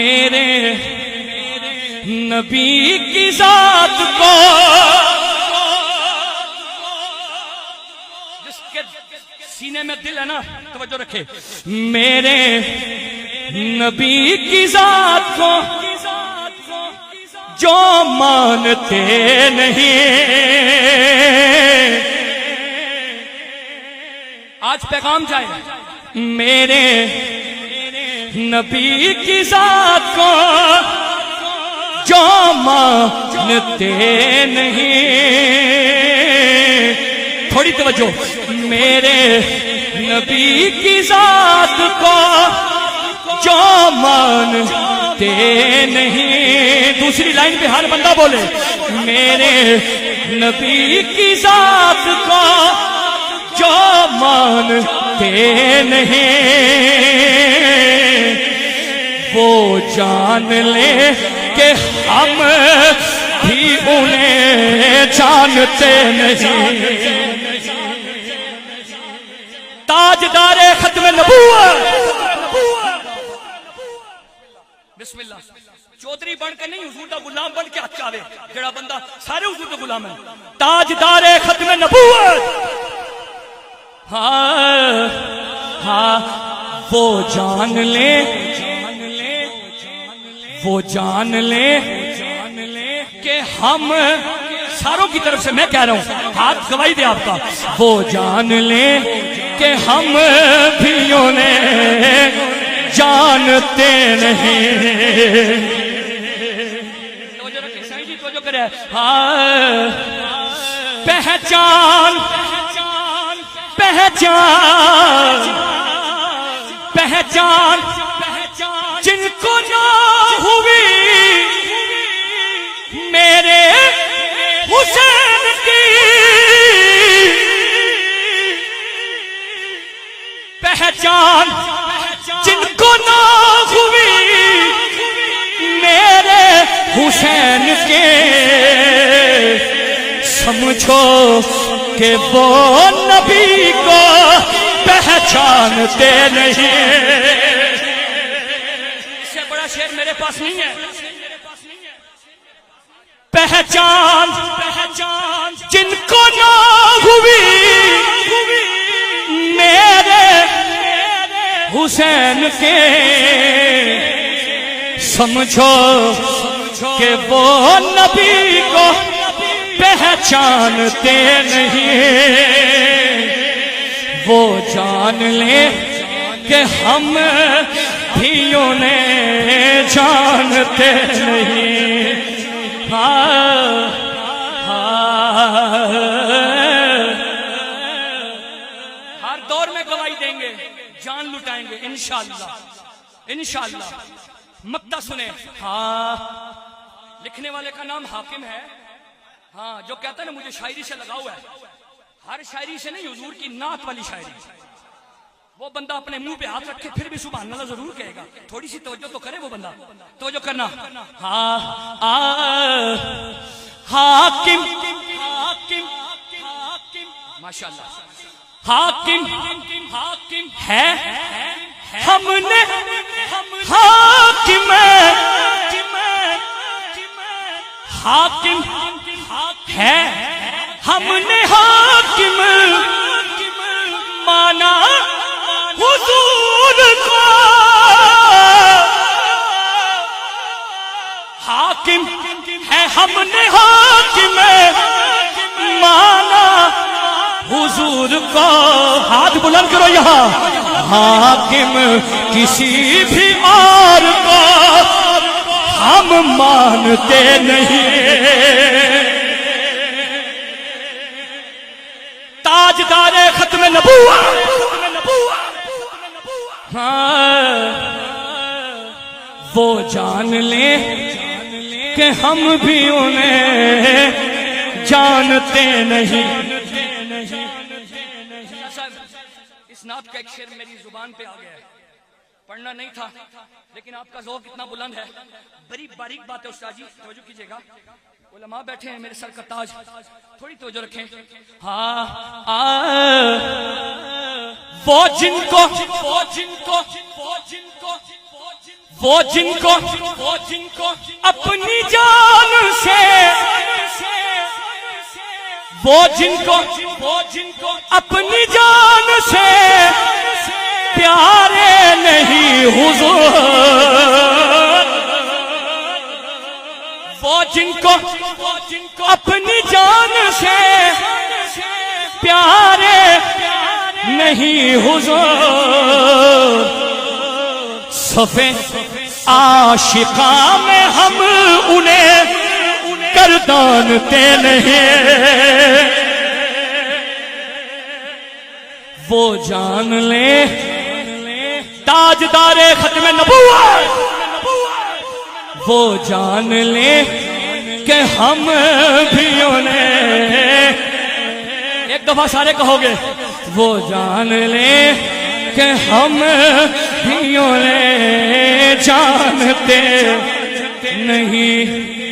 میرے نبی کی ذات کو، جس کے سینے میں دل ہے نا، توجہ رکھے، میرے نبی کی ذات کو جو مانتے نہیں، آج پیغام جائے، میرے نبی کی ذات کو جو مانتے نہیں، تھوڑی توجہ، میرے نبی کی ذات کو جو مانتے نہیں، دوسری لائن پہ ہر بندہ بولے، میرے نبی کی ذات کو جو مانتے نہیں، وہ جان لے کہ ہم بھی انہیں جانتے نہیں۔ تاجدار ختم نبوت، بسم اللہ، چودھری بن کے نہیں، حضور دا غلام بن کے ہاتھ چاہے، جڑا بندہ سارے حضور دا غلام ہے، تاجدار ختم نبوت، ہاں ہاں، وہ جان لے، وہ جان لے کہ ہم ساروں کی طرف سے میں کہہ رہا ہوں، ہاتھ گواہی دے آپ کا، وہ جان لے کہ ہم بھی انہیں جانتے نہیں۔ توجہ رکھیں سائیں جی، توجہ کرے، ہاں، پہچان پہچان پہچان جن کو نہ ہوئی میرے حسین کی، پہچان جن کو نہ ہوئی میرے حسین کے، سمجھو کہ وہ نبی کو پہچانتے نہیں۔ اس سے بڑا شعر میرے پاس نہیں ہے۔ پہچان جن کو نہ ہوئی میرے حسین کے، سمجھو کہ وہ نبی کو پہچانتے نہیں، وہ جان لے کہ ہم بھی انہیں جانتے نہیں۔ ہر دور میں گواہی دیں گے، جان لٹائیں گے انشاءاللہ انشاءاللہ۔ مقطع سنیں، ہاں، لکھنے والے کا نام حاکم ہے، ہاں، جو کہتا ہے نا مجھے شاعری سے لگا ہوا ہے، ہر شاعری سے نہیں، حضور کی نعت والی شاعری، وہ بندہ اپنے منہ پہ ہاتھ رکھے پھر بھی سبحان اللہ ضرور کہے گا، تھوڑی سی توجہ تو کرے وہ بندہ، توجہ کرنا، ہاں، حاکم ماشاءاللہ، حاکم ہے، ہم نے حاکم ہے، ہم نے حاکم مانا حضور کو، حاکم ہے، ہم نے حاکم مانا حضور کو، ہاتھ بلند کرو یہاں، حاکم کسی بھی اور کو ہم مانتے نہیں، تاجدار ختم نبوت، ہاں، وہ جان لے کہ ہم بھی انہیں جانتے نہیں۔ اس نعت کا ایک شعر میری زبان پہ آ گیا ہے، پڑھنا نہیں تھا لیکن آپ کا ذوق اتنا بلند ہے، بڑی باریک بات ہے استاد جی، توجہ کیجئے گا، علماء بیٹھے ہیں میرے سر کا تاج، تھوڑی توجہ رکھیں، ہاں، وہ جن کو وہ جن کو اپنی جان سے، وہ جن کو اپنی جان سے پیارے نہیں حضور، وہ جن کو اپنی جان سے پیارے نہیں حضور، صفے عاشقاں میں ہم انہیں گردانتے نہیں، وہ جان لے تاجدار ختم نبوت، وہ جان لے کہ ہم بھی انہیں، ایک دفعہ سارے کہو گے، وہ جان لے کہ ہم بھی انہیں جانتے نہیں۔